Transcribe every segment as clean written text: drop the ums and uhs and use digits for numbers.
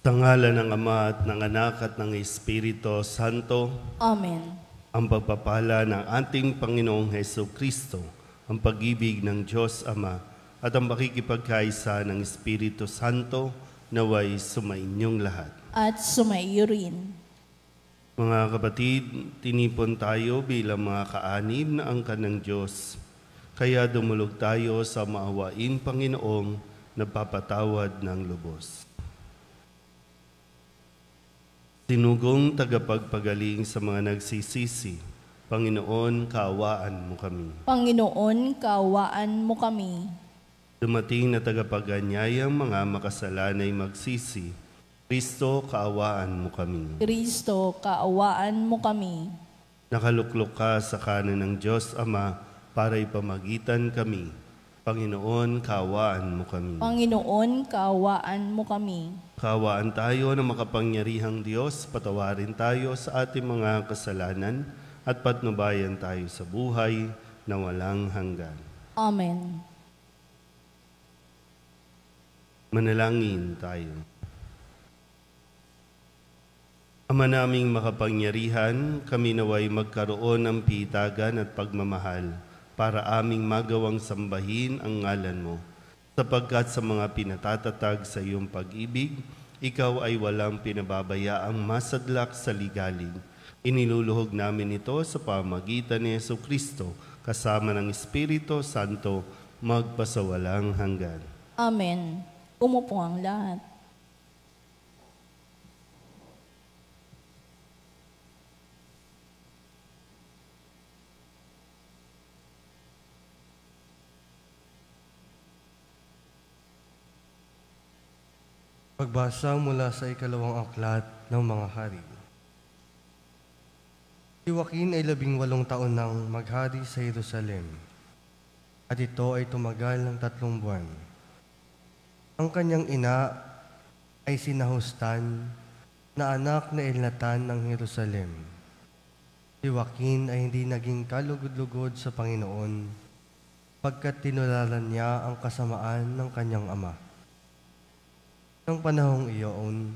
Sa ngalan ng Ama at ng Anak at ng Espiritu Santo. Amen. Ang pagpapala ng ating Panginoong Hesukristo, ang pag-ibig ng Diyos Ama, at ang makikipagkaisa ng Espiritu Santo naway sumainyong lahat. At sumaiyo rin. Mga kapatid, tinipon tayo bilang mga kaanib na angkan ng Diyos. Kaya dumulog tayo sa maawain Panginoong nagpapatawad ng lubos. Sinugong tagapagpagaling sa mga nagsisisi, Panginoon, kaawaan mo kami. Panginoon, kaawaan mo kami. Dumating na tagapaganyayang mga makasalanay magsisi, Kristo, kaawaan mo kami. Kristo, kaawaan mo kami. Nakaluklok ka sa kanan ng Diyos Ama para ipamagitan kami. Panginoon, kaawaan mo kami. Panginoon, kaawaan mo kami. Kaawaan tayo ng makapangyarihang Diyos, patawarin tayo sa ating mga kasalanan at patnubayan tayo sa buhay na walang hanggan. Amen. Manalangin tayo. Ama naming makapangyarihan, kami naway magkaroon ng pitagan at pagmamahal para aming magawang sambahin ang ngalan mo. Sapagkat sa mga pinatatatag sa iyong pag-ibig, ikaw ay walang pinababayaang masadlak sa ligalig. Iniluluhog namin ito sa pamagitan ni Jesucristo, kasama ng Espiritu Santo, magpasawalang hanggan. Amen. Umupo ang lahat. Pagbasa mula sa ikalawang aklat ng mga hari. Si Joaquin ay 18 taon nang maghari sa Jerusalem, at ito ay tumagal ng 3 buwan. Ang kanyang ina ay si Nahustan, na anak na Elnatan ng Jerusalem. Si Joaquin ay hindi naging kalugod-lugod sa Panginoon, pagkat tinularan niya ang kasamaan ng kanyang ama. Nang panahong iyon,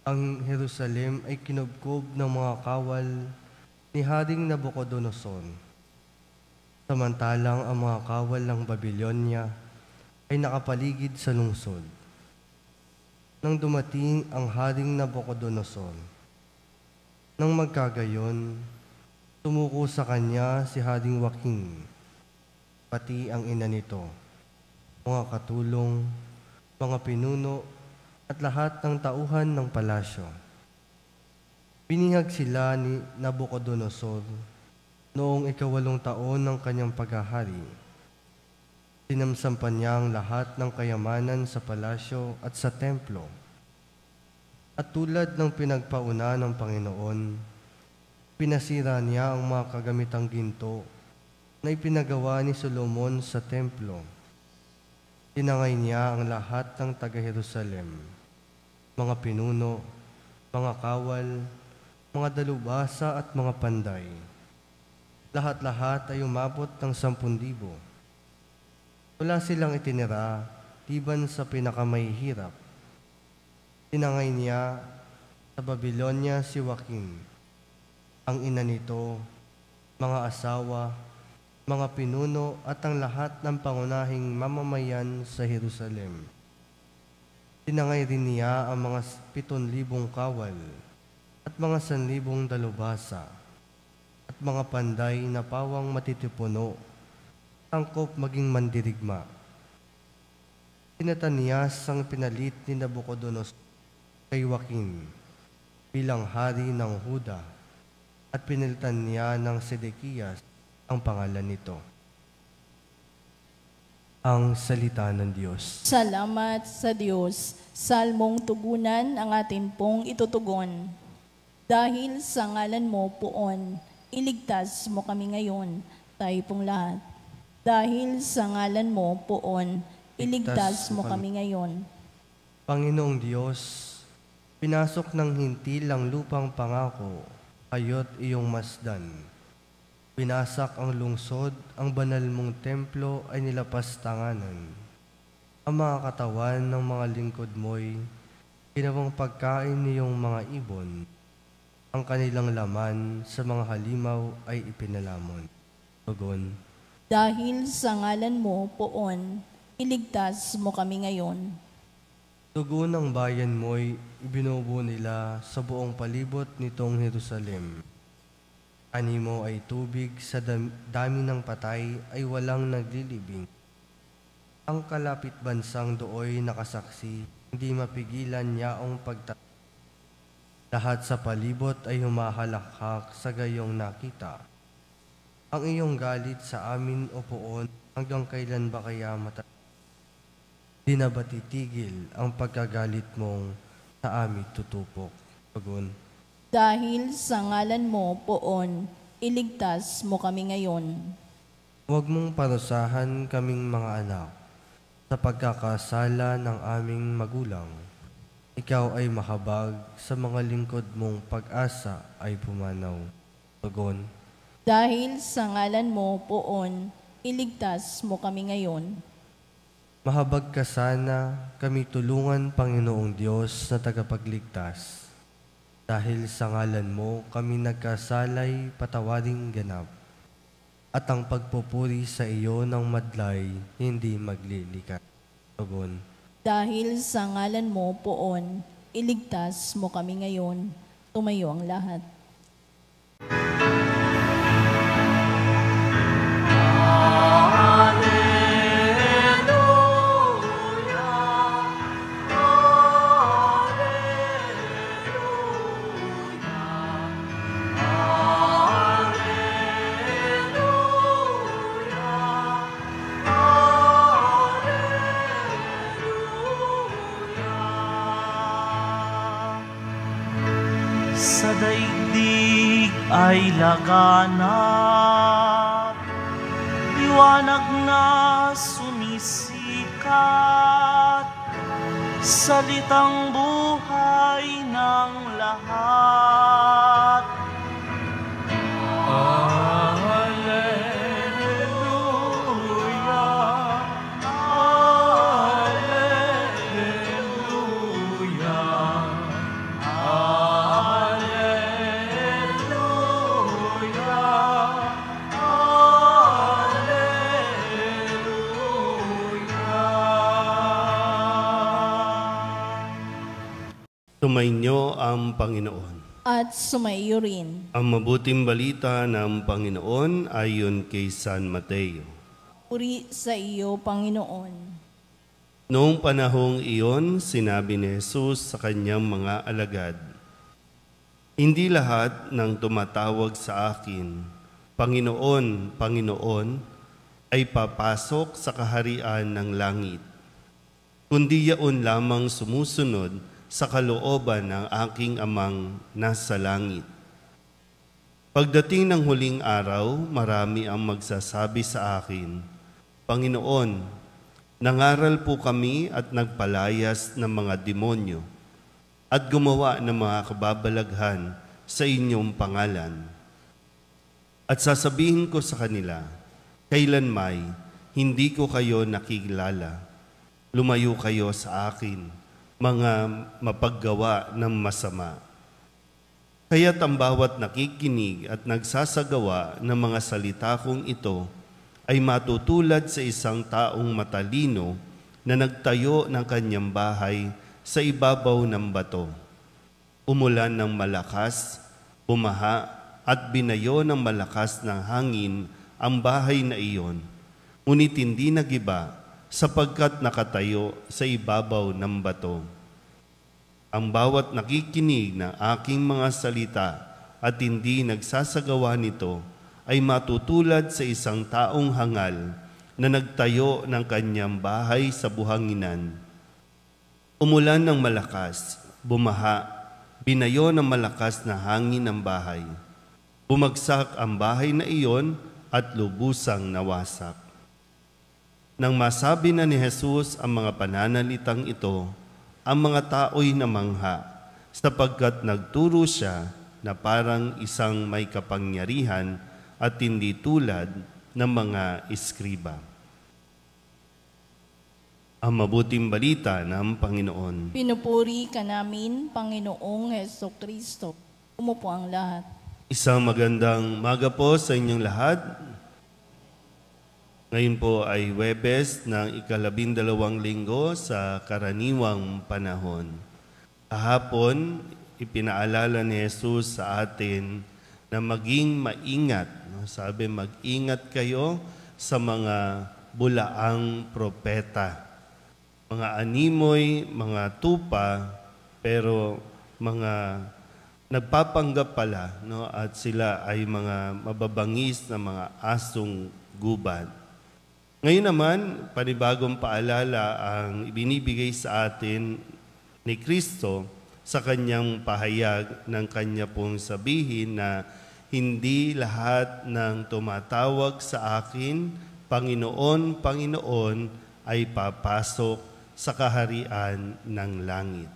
ang Jerusalem ay kinubkob ng mga kawal ni Haring Nabucodonosor. Samantalang ang mga kawal ng Babylonia ay nakapaligid sa lungsod. Nang dumating ang Haring Nabucodonosor, nang magkagayon, tumuko sa kanya si Haring Joaquin, pati ang ina nito, mga katulong, mga pinuno, at lahat ng tauhan ng palasyo. Binihag sila ni Nabucodonosor noong 8 taon ng kanyang paghahari. Sinamsampan niya ang lahat ng kayamanan sa palasyo at sa templo. At tulad ng pinagpauna ng Panginoon, pinasira niya ang mga kagamitang ginto na ipinagawa ni Solomon sa templo. Tinangay niya ang lahat ng taga-Jerusalem, mga pinuno, mga kawal, mga dalubhasa at mga panday. Lahat-lahat ay umabot ng 10,000. Wala silang itinira, liban sa pinakamahihirap. Tinangay niya sa Babylonia si Joaquin, ang ina nito, mga asawa, mga pinuno at ang lahat ng pangunahing mamamayan sa Jerusalem. Tinangay rin niya ang mga 7,000 kawal at mga 1,000 dalubhasa at mga panday na pawang matitipuno, tangkop maging mandirigma. Tinatanias ang pinalit ni Nabucodonosor kay Joaquin bilang hari ng Huda at pinalitan niya ng Sedekias ang pangalan nito. Ang salita ng Diyos. Salamat sa Diyos. Salmong tugunan ang atin pong itutugon. Dahil sa ngalan mo, Poon, iligtas mo kami ngayon, tayo pong lahat. Dahil sa ngalan mo, Poon, iligtas mo kami ngayon. Panginoong Diyos, pinasok ng hintil ang lupang pangako, kayo't iyong masdan. Binasak ang lungsod, ang banal mong templo ay nilapas tanganan. Ang mga katawan ng mga lingkod mo'y Ginawang pagkain niyong mga ibon, ang kanilang laman sa mga halimaw ay ipinalamon. Tugon, Dahil sa ngalan mo, Poon, iligtas mo kami ngayon. dugo ng bayan mo'y ibinubo nila sa buong palibot nitong Jerusalem. Animo ay tubig sa dami ng patay ay walang naglilibing. Ang kalapit bansang dooy nakasaksi, hindi mapigilan yaong lahat sa palibot ay humahalakhak sa gayong nakita. Ang iyong galit sa amin, O Poon, hanggang kailan ba kaya Di na ba titigil ang pagkagalit mong sa amin tutupok? Tugon, Dahil sa ngalan mo, Poon, iligtas mo kami ngayon. huwag mong parusahan kaming mga anak sa pagkakasala ng aming magulang. Ikaw ay mahabag sa mga lingkod mong pag-asa ay pumanaw. Tugon, Dahil sa ngalan mo, Poon, iligtas mo kami ngayon. mahabag ka sana, kami tulungan, Panginoong Diyos na tagapagligtas. Dahil sa ngalan mo, kami nagkasalay, patawaring ganap. At ang pagpupuri sa iyo ng madlay, hindi maglilikas. Tugon, Dahil sa ngalan mo, Poon, iligtas mo kami ngayon. Tumayo ang lahat. Sa daigdig ay laganap, liwanag na sumisikat, salitang buhay ng lahat. Sumainyo ang Panginoon. At sumaiyo rin. Ang mabuting balita ng Panginoon ayon kay San Mateo. Puri sa iyo, Panginoon. Noong panahong iyon, sinabi ni Jesus sa kanyang mga alagad, Hindi lahat ng tumatawag sa akin, Panginoon, Panginoon, ay papasok sa kaharian ng langit, kundi yaon lamang sumusunod sa kalooban ng aking Amang nasa langit. Pagdating ng huling araw, marami ang magsasabi sa akin, Panginoon, nangaral po kami at nagpalayas ng mga demonyo at gumawa ng mga kababalaghan sa inyong pangalan. At sasabihin ko sa kanila, kailanmay, hindi ko kayo nakilala. Lumayo kayo sa akin, mga mapaggawa ng masama. Kaya't ang bawat nakikinig at nagsasagawa ng mga salita kong ito ay matutulad sa isang taong matalino na nagtayo ng kanyang bahay sa ibabaw ng bato. Umulan ng malakas, bumaha at binayo ng malakas ng hangin ang bahay na iyon, ngunit hindi nagiba sapagkat nakatayo sa ibabaw ng bato. Ang bawat nakikinig ng aking mga salita at hindi nagsasagawa nito ay matutulad sa isang taong hangal na nagtayo ng kanyang bahay sa buhanginan. Umulan ng malakas, bumaha, binayo ng malakas na hangin ang bahay. Bumagsak ang bahay na iyon at lubusang nawasak. Nang masabi na ni Jesus ang mga pananalitang ito, ang mga tao'y namangha, sapagkat nagturo siya na parang isang may kapangyarihan at hindi tulad ng mga eskriba. Ang mabuting balita ng Panginoon. Pinupuri ka namin, Panginoong Hesukristo. Umupo ang lahat. Isang magandang maga po sa inyong lahat. Ngayon po ay Huwebes ng ika-12 linggo sa karaniwang panahon. Kahapon, ipinaalala ni Jesus sa atin na maging maingat. Sabi, mag-ingat kayo sa mga bulaang propeta. Mga animoy, mga tupa, pero mga nagpapanggap pala, no? At sila ay mga mababangis na mga asong gubad. Ngayon naman, panibagong paalala ang ibinibigay sa atin ni Kristo sa kanyang pahayag ng kanya pong sabihin na hindi lahat ng tumatawag sa akin, Panginoon, Panginoon, ay papasok sa kaharian ng langit.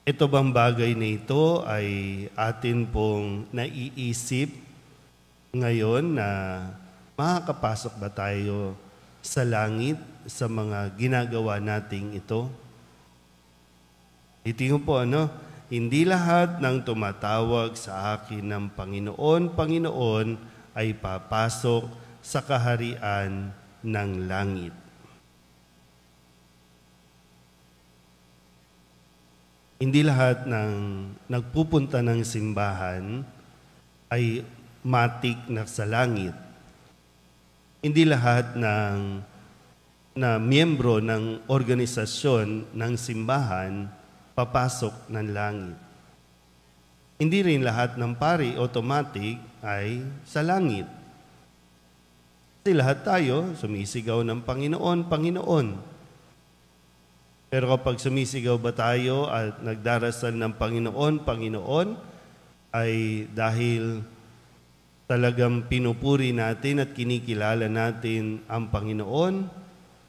Ito bang bagay na ito ay atin pong naiisip ngayon na makakapasok ba tayo sa langit sa mga ginagawa nating ito? Itingin po hindi lahat ng tumatawag sa akin ng Panginoon, Panginoon ay papasok sa kaharian ng langit. Hindi lahat ng nagpupunta ng simbahan ay matik na sa langit. Hindi lahat na miyembro ng organisasyon ng simbahan papasok ng langit. Hindi rin lahat ng pari automatic ay sa langit. Kasi lahat tayo sumisigaw ng Panginoon, Panginoon. Pero kapag sumisigaw ba tayo at nagdarasal ng Panginoon, Panginoon, ay dahil talagang pinupuri natin at kinikilala natin ang Panginoon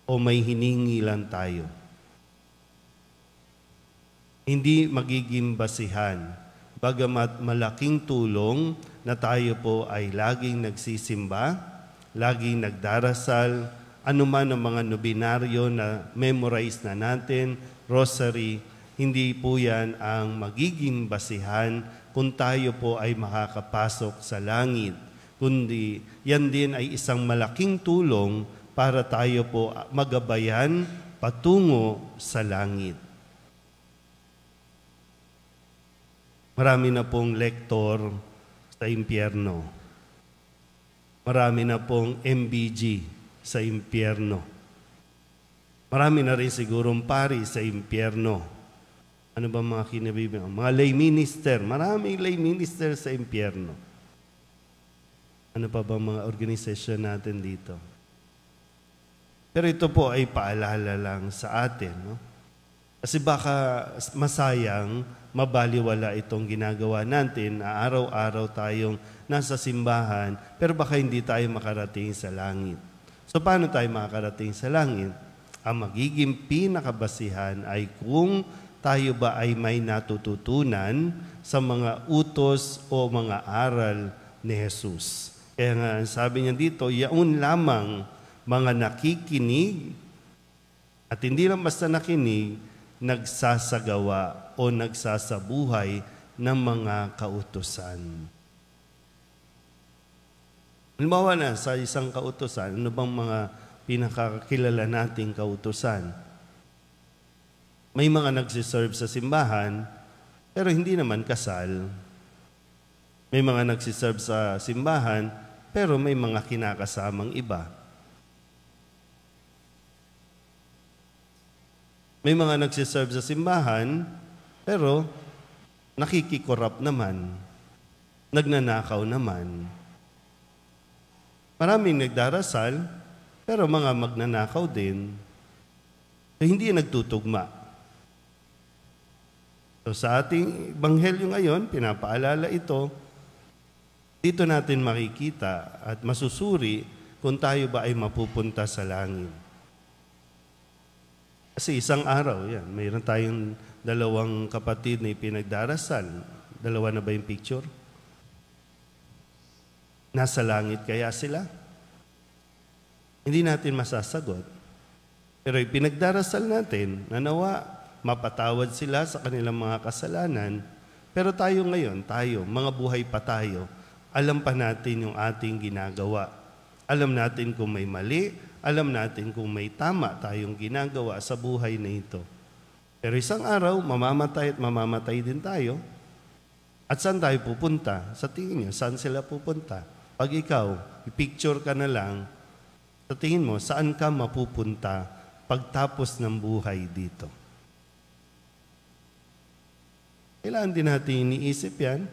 o may hiningi lang tayo? Hindi magiging basihan, bagamat malaking tulong na tayo po ay laging nagsisimba, laging nagdarasal, anuman ang mga nobinaryo na memorize na natin, rosary, hindi po yan ang magiging basihan kung tayo po ay makakapasok sa langit. Kundi yan din ay isang malaking tulong para tayo po magabayan patungo sa langit. Marami na pong lektor sa impyerno. Marami na pong MBG sa impyerno. Marami na rin sigurong pari sa impyerno. Ano ba mga kinabibilang? Mga lay minister. Maraming lay minister sa impyerno. Ano pa ba mga organisasyon natin dito? Pero ito po ay paalala lang sa atin. No? Kasi baka masayang, mabaliwala itong ginagawa natin na araw-araw tayong nasa simbahan, pero baka hindi tayo makarating sa langit. So paano tayo makakarating sa langit? Ang magiging pinakabasihan ay kung tayo ba ay may natututunan sa mga utos o mga aral ni Jesus. Kaya nga sabi niya dito, yaon lamang mga nakikinig at hindi lang basta nakinig, nagsasagawa o nagsasabuhay ng mga kautusan. Halimbawa na sa isang kautusan, ano bang mga pinakakilala nating kautusan? May mga nagsiserve sa simbahan, pero hindi naman kasal. May mga nagsiserve sa simbahan, pero may mga kinakasamang iba. May mga nagsiserve sa simbahan, pero nakikikorrupt naman, nagnanakaw naman. Maraming nagdarasal, pero mga magnanakaw din. So, hindi nagtutugma. So, sa ating ebanghelyo ngayon, pinapaalala ito, dito natin makikita at masusuri kung tayo ba ay mapupunta sa langit. Kasi isang araw, yan, mayroon tayong dalawang kapatid na ipinagdarasal. Dalawa na ba yung picture? Nasa langit kaya sila? hindi natin masasagot. Pero ipinagdarasal natin na nawa mapatawad sila sa kanilang mga kasalanan. Pero tayo ngayon, mga buhay pa tayo, alam pa natin yung ating ginagawa. Alam natin kung may mali, alam natin kung may tama tayong ginagawa sa buhay na ito. Pero isang araw, mamamatay at mamamatay din tayo. At saan tayo pupunta? Sa tingin niyo, saan sila pupunta? Pag ikaw, i-picture ka na lang, sa tingin mo, saan ka mapupunta pagtapos ng buhay dito? Kailangan din natin iniisip yan.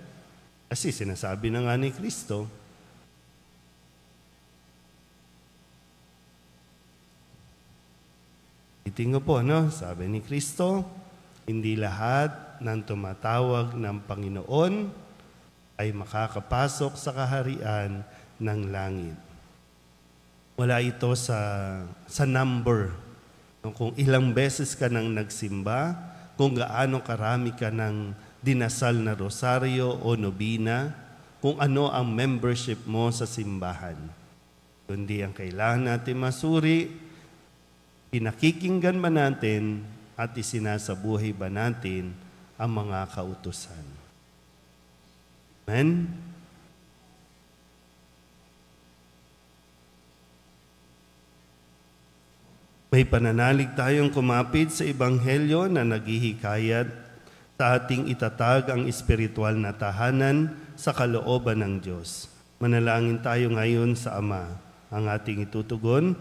Kasi sinasabi na nga ni Kristo, itingo po, no? Sabi ni Kristo, hindi lahat ng tumatawag ng Panginoon ay makakapasok sa kaharian ng langit. Wala ito sa number. Kung ilang beses ka nang nagsimba, kung gaano karami ka nang dinasal na rosaryo o nobina, kung ano ang membership mo sa simbahan. Kundi ang kailangan natin masuri, pinakikinggan ba natin at isinasabuhay ba natin ang mga kautusan. Amen? May pananalig tayong kumapit sa Ebanghelyo na naghihikayat sa ating itatag ang espiritual na tahanan sa kalooban ng Diyos. Manalangin tayo ngayon sa Ama. Ang ating itutugon,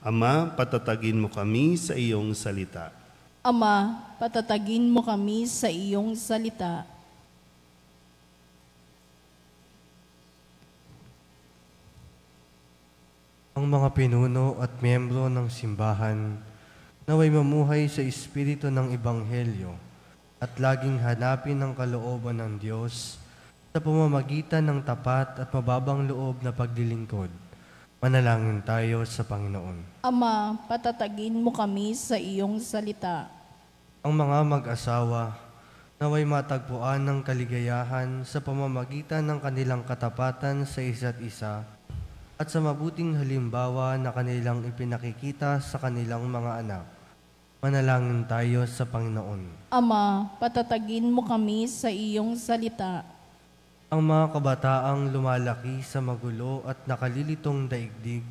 Ama, patatagin mo kami sa iyong salita. Ama, patatagin mo kami sa iyong salita. Ang mga pinuno at miyembro ng simbahan naway mamuhay sa espiritu ng Ebanghelyo at laging hanapin ang kalooban ng Diyos sa pamamagitan ng tapat at mababang loob na paglilingkod. Manalangin tayo sa Panginoon. Ama, patatagin mo kami sa iyong salita. Ang mga mag-asawa naway matagpuan ng kaligayahan sa pamamagitan ng kanilang katapatan sa isa't isa at sa mabuting halimbawa na kanilang ipinakikita sa kanilang mga anak. Manalangin tayo sa Panginoon. Ama, patatagin mo kami sa iyong salita. Ang mga kabataang lumalaki sa magulo at nakalilitong daigdig,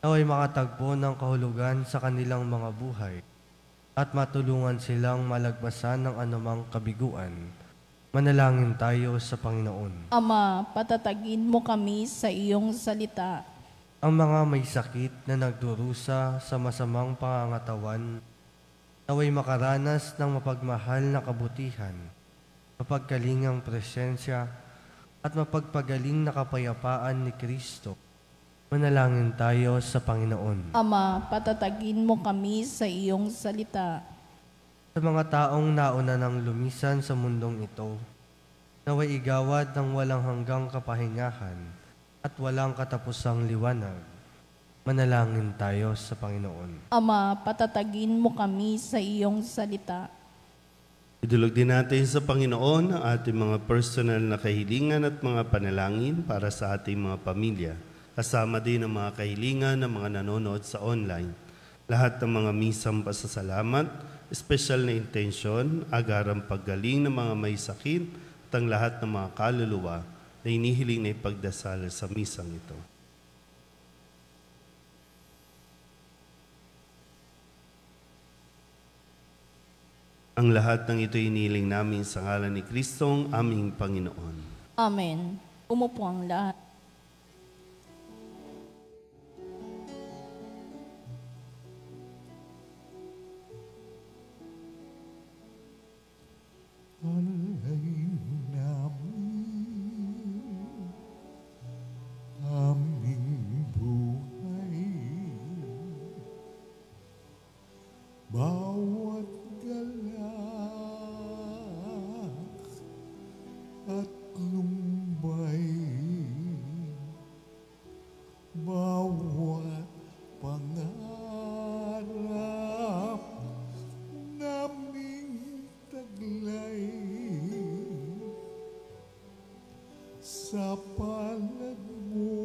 naway makatagpo ng kahulugan sa kanilang mga buhay at matulungan silang malagpasan ng anumang kabiguan. Manalangin tayo sa Panginoon. Ama, patatagin mo kami sa iyong salita. Ang mga may sakit na nagdurusa sa masamang pangangatawan, naway makaranas ng mapagmahal na kabutihan, mapagkalingang presensya, at mapagpagaling na kapayapaan ni Kristo. Manalangin tayo sa Panginoon. Ama, patatagin mo kami sa iyong salita. Sa mga taong nauna ng lumisan sa mundong ito, naway igawad ng walang hanggang kapahingahan at walang katapusang liwanag. Manalangin tayo sa Panginoon. Ama, patatagin mo kami sa iyong salita. Idulog din natin sa Panginoon ang ating mga personal na kahilingan at mga panalangin para sa ating mga pamilya. Kasama din ang mga kahilingan ng mga nanonood sa online. Lahat ng mga misang pasasalamat, espesyal na intensyon, agarang paggaling ng mga may sakit at ang lahat ng mga kaluluwa na inihiling na ipagdasal sa misang ito. Ang lahat ng ito inihiling namin sa ngalan ni Kristong aming Panginoon. Amen. Umupo ang lahat. Aming buhay, bawat galak at lumbay, bawat pangarap naming taglay sa palad mo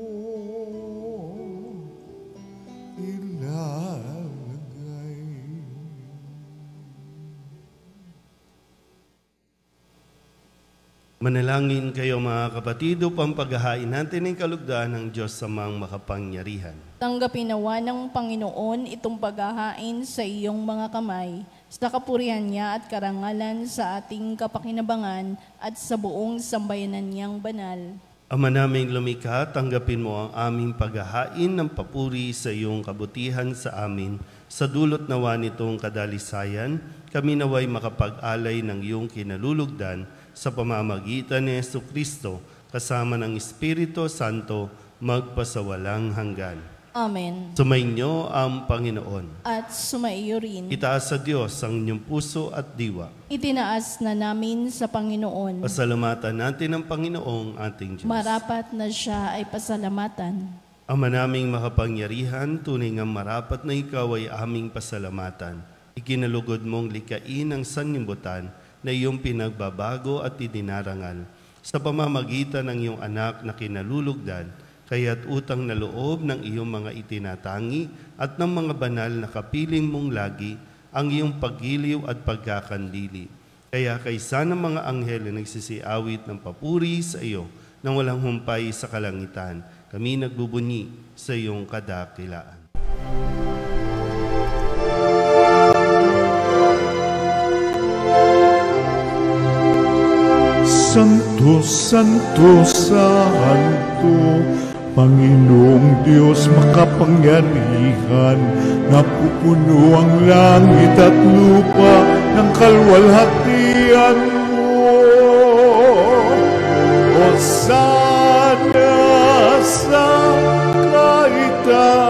Manalangin kayo mga kapatid upang paghahain natin ang kalugdan ng Diyos sa mga makapangyarihan. Tanggapin nawa ng Panginoon itong paghahain sa iyong mga kamay, sa kapurihan niya at karangalan sa ating kapakinabangan at sa buong sambayanan niyang banal. Ama naming lumikha, tanggapin mo ang aming paghahain ng papuri sa iyong kabutihan sa amin. Sa dulot nawa nitong kadalisayan, kami naway makapag-alay ng iyong kinalulugdan sa pamamagitan ni Jesucristo, kasama ng Espiritu Santo, magpasawalang hanggan. Amen. Sumainyo ang Panginoon. At sumaiyo rin. Itaas sa Diyos ang inyong puso at diwa. Itinaas na namin sa Panginoon. Pasalamatan natin ang Panginoong ating Diyos. Marapat na siya ay pasalamatan. Ama naming makapangyarihan, tunay ngang marapat na ikaw ay aming pasalamatan. Ikinalugod mong likain ang sanlibutan na iyong pinagbabago at idinarangal sa pamamagitan ng iyong anak na kinalulugdan, kaya't utang na loob ng iyong mga itinatangi at ng mga banal na kapiling mong lagi ang iyong paggiliw at pagkakandili. Kaya kaysa ng mga anghel na nagsisiawit ng papuri sa iyo nang walang humpay sa kalangitan, kami nagbubunyi sa iyong kadakilaan. Santo, Santo, Santo, Panginoong Diyos makapangyarihan, napupuno ang langit at lupa ng kalwalhatian mo. Hosana sa kaitaasan,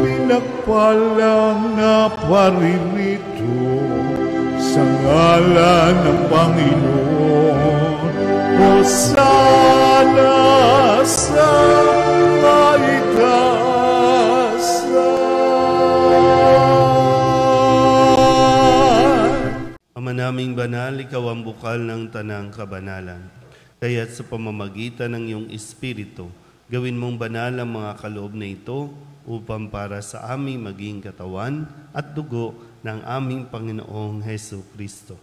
pinagpalang na paririto sa ngalan ng Panginoon. Hosana sa kaitaasan. Ama naming banal, ikaw ang bukal ng tanang kabanalan. Kaya't sa pamamagitan ng iyong Espiritu, gawin mong banal ang mga kaloob na ito upang para sa aming maging katawan at dugo ng aming Panginoong Jesucristo.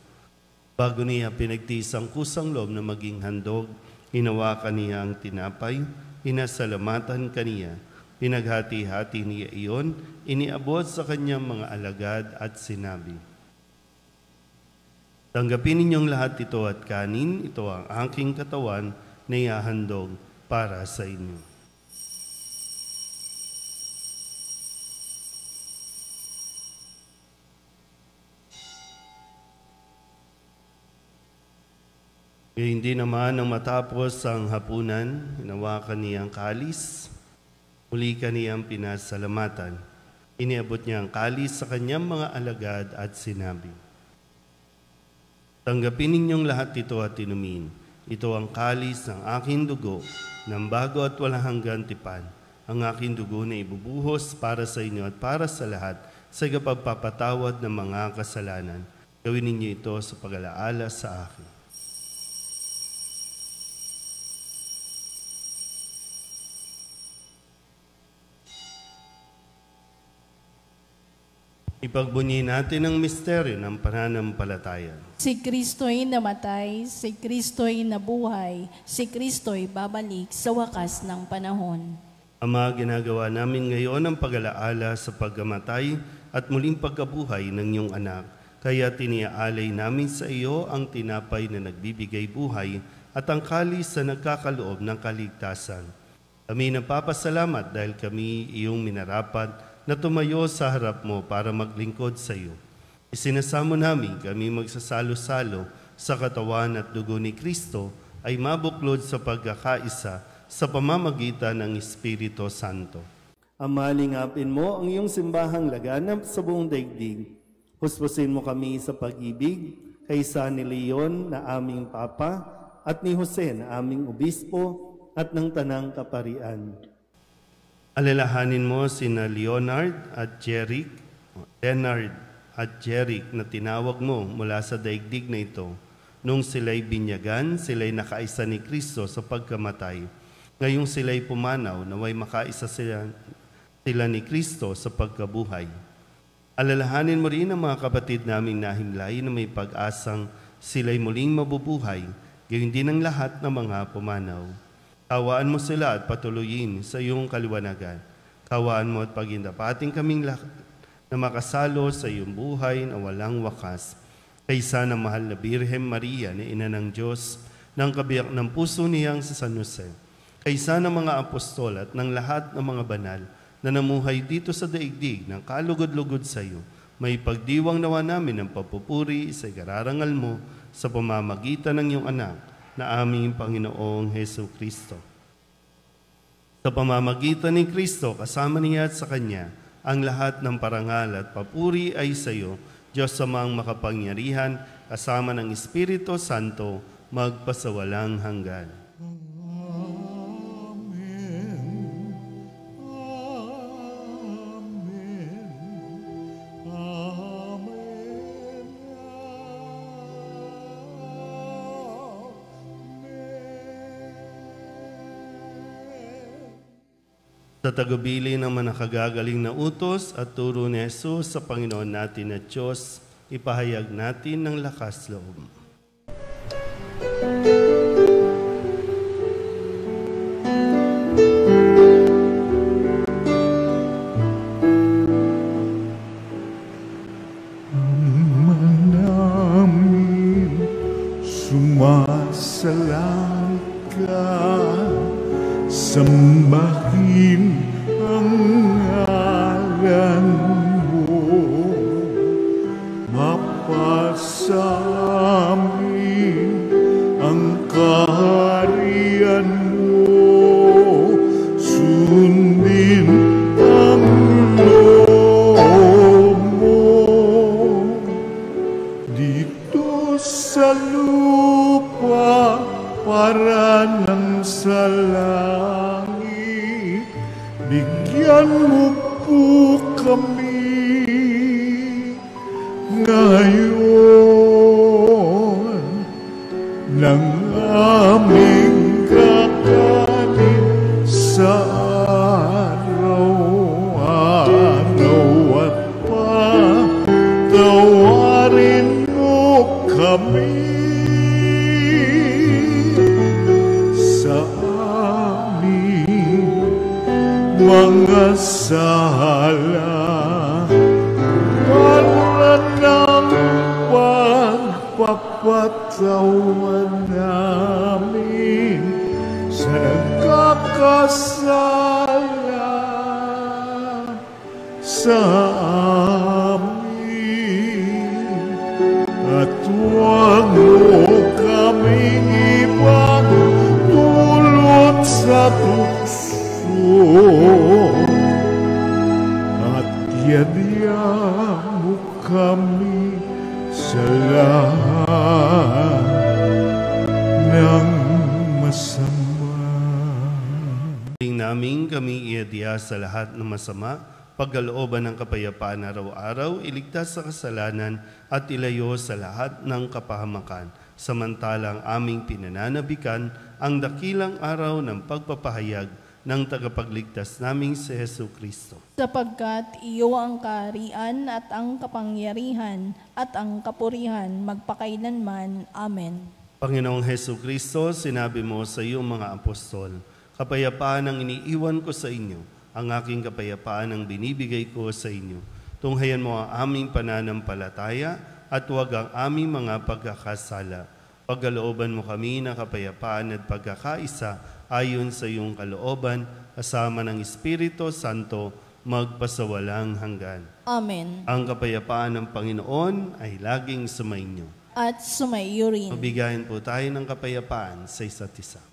Bago niya pinagtiis ang kusang loob na maging handog, hinawakan niya ang tinapay, pinasalamatan kaniya, pinaghati-hati niya iyon, iniabot sa kanyang mga alagad at sinabi, "Tanggapin ninyong lahat ito at kanin, ito ang aking katawan na ihahandog para sa inyo." Hindi naman nang matapos ang hapunan, hinawakan niya ang kalis, muli kaniyang pinasalamatan. Iniabot niya ang kalis sa kanyang mga alagad at sinabi, "Tanggapin ninyong lahat ito at inumin. Ito ang kalis ng aking dugo, ng bago at walang hanggang tipan. Ang aking dugo na ibubuhos para sa inyo at para sa lahat sa pagpapatawad ng mga kasalanan. Gawin ninyo ito sa pag-alaala sa akin." Ipagbunyi natin ang misteryo ng pananampalataya. Si Kristo'y namatay, si Kristo'y nabuhay, si Kristo'y babalik sa wakas ng panahon. Ama, ginagawa namin ngayon ang pag-alaala sa pagkamatay at muling pagkabuhay ng iyong anak. Kaya tiniaalay namin sa iyo ang tinapay na nagbibigay buhay at ang kalis na nagkakaloob ng kaligtasan. Kami napapasalamat dahil kami iyong minarapat na tumayo sa harap mo para maglingkod sa iyo. Isinasamo namin kami magsasalo-salo sa katawan at dugo ni Kristo ay mabuklod sa pagkakaisa sa pamamagitan ng Espiritu Santo. Ama, lingapin mo ang iyong simbahang laganap sa buong daigdig. Huspusin mo kami sa pag-ibig kaysa ni Leon na aming Papa at ni Jose na aming Obispo at ng Tanang Kaparian. Alalahanin mo sina Leonard at Jeric na tinawag mo mula sa daigdig na ito. Nung sila'y binyagan, sila'y nakaisa ni Kristo sa pagkamatay. Ngayong sila'y pumanaw, naway makaisa sila ni Kristo sa pagkabuhay. Alalahanin mo rin ang mga kapatid naming nahimlay na may pag-asang sila'y muling mabubuhay, gayon din ang lahat ng mga pumanaw. Kawaan mo sila at patuloyin sa iyong kaliwanagan. Kawaan mo at pagindapating kaming lahat na makasalo sa iyong buhay na walang wakas. Kaysa ng mahal na Birhen Maria na Ina ng Diyos, ng kabiyak ng puso niyang sa San Jose, kaysa ng mga apostol at ng lahat ng mga banal na namuhay dito sa daigdig ng kalugod-lugod sa iyo, may pagdiwang nawa namin ng papupuri sa ikararangal mo sa pamamagitan ng iyong anak na aming Panginoong Hesu Kristo. Sa pamamagitan ni Kristo, kasama niya at sa Kanya, ang lahat ng parangal at papuri ay sa iyo, Diyos amang makapangyarihan, kasama ng Espiritu Santo, magpasawalang hanggan. Sa tagubili ng manakagagaling na utos at turo ni Jesus sa Panginoon natin at Diyos, ipahayag natin ng lakas loob. Namin sumasalang ka, sambahin ang ngalan mo, mapasamin ang kaharian mo, sundin ang loob mo dito sa lupa para ng sa langit. Bigyan mo po kami ngayon ng aming kakanin sa araw-araw at patawarin mo kami sa aming mga sala, para ng pagpapatawan namin sa nagkakasala sa amin, at huwag mo kaming ibang dulot sa tukso, at yadya mo kami sa lahat ng masama. Namin kami iadya sa lahat ng masama, pagkalooban ng kapayapaan araw-araw, iligtas sa kasalanan at ilayo sa lahat ng kapahamakan. Samantalang aming pinananabikan ang dakilang araw ng pagpapahayag ng tagapagligtas naming si Hesu Kristo. Sapagkat iyo ang kaharian at ang kapangyarihan at ang kapurihan magpakailanman. Amen. Panginoong Hesu Kristo, sinabi mo sa iyong mga apostol, kapayapaan ang iniiwan ko sa inyo, ang aking kapayapaan ang binibigay ko sa inyo. Tunghayan mo ang aming pananampalataya at huwag ang aming mga pagkakasala. Pagkalooban mo kami ng kapayapaan at pagkakaisa ayon sa iyong kalooban, kasama ng Espiritu Santo, magpasawalang hanggan. Amen. Ang kapayapaan ng Panginoon ay laging sumainyo. At sumaiyo rin. Mabigayan po tayo ng kapayapaan sa isa't isa.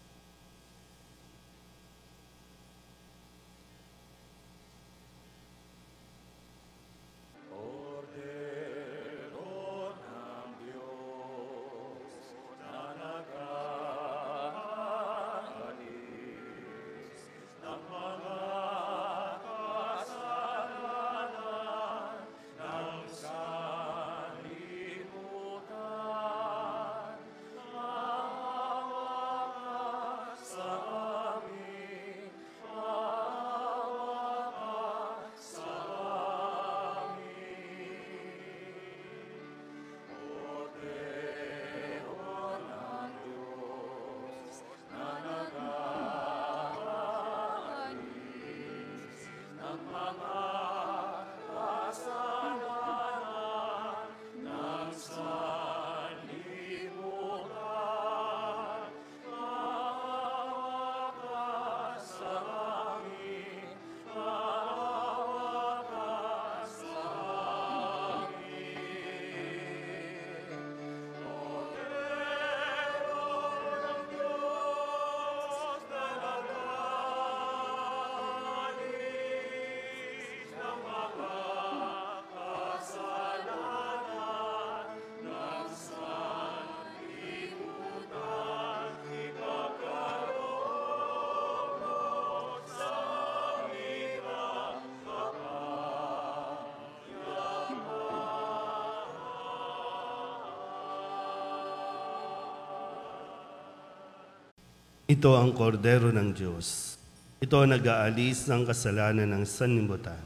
Ito ang kordero ng Diyos. Ito ang nag-aalis ng kasalanan ng sanlibutan.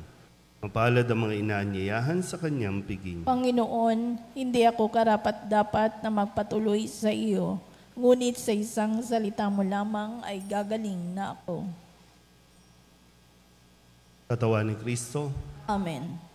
Mapalad ang mga inaanyayahan sa kanyang piging. Panginoon, hindi ako karapat-dapat na magpatuloy sa iyo, ngunit sa isang salita mo lamang ay gagaling na ako. Katawan ni Kristo. Amen.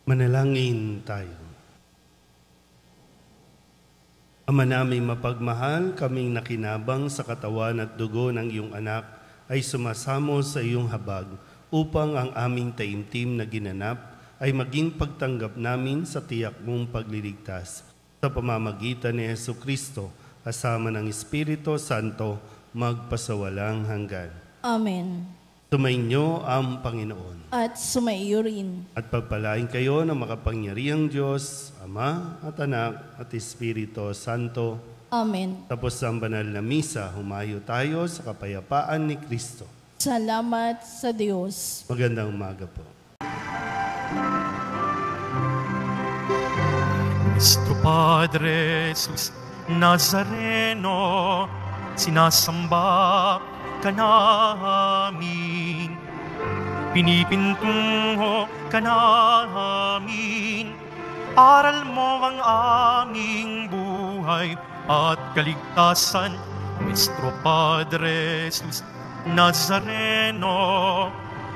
Manalangin tayo. Ama naming mapagmahal, kaming nakinabang sa katawan at dugo ng iyong anak ay sumasamo sa iyong habag upang ang aming taimtim na ginanap ay maging pagtanggap namin sa tiyak mong pagliligtas. Sa pamamagitan ni Jesucristo, kasama ng Espiritu Santo, magpasawalang hanggan. Amen. Sumainyo ang Panginoon. At sumaiyo rin. At pagpalain kayo ng makapangyarihang Diyos, Ama at Anak at Espiritu Santo. Amen. Tapos ang banal na misa, humayo tayo sa kapayapaan ni Kristo. Salamat sa Diyos. Magandang umaga po. Nuestro Padre Jesus Nazareno, sinasamba ka namin, pinipintungo ka namin, aral mo ang aming buhay at kaligtasan. Nuestro Padre Jesus Nazareno,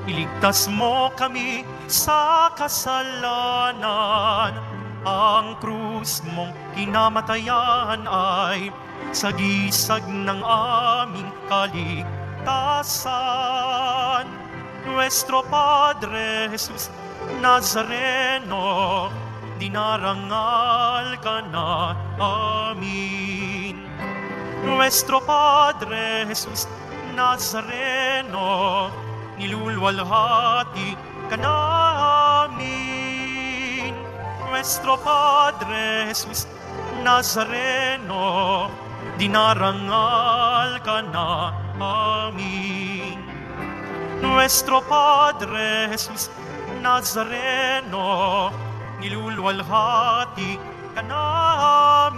iligtas mo kami sa kasalanan, Ang krus mong kinamatayan ay sagisag ng aming kaligtasan. Nuestro Padre Jesus Nazareno, dinarangal ka na amin. Nuestro Padre Jesus Nazareno, nilulwalhati ka namin. Nuestro Padre Jesus Nazareno, dinarangal ka na amin. Nuestro Padre Jesus Nazareno, nilulwalhati ka namin.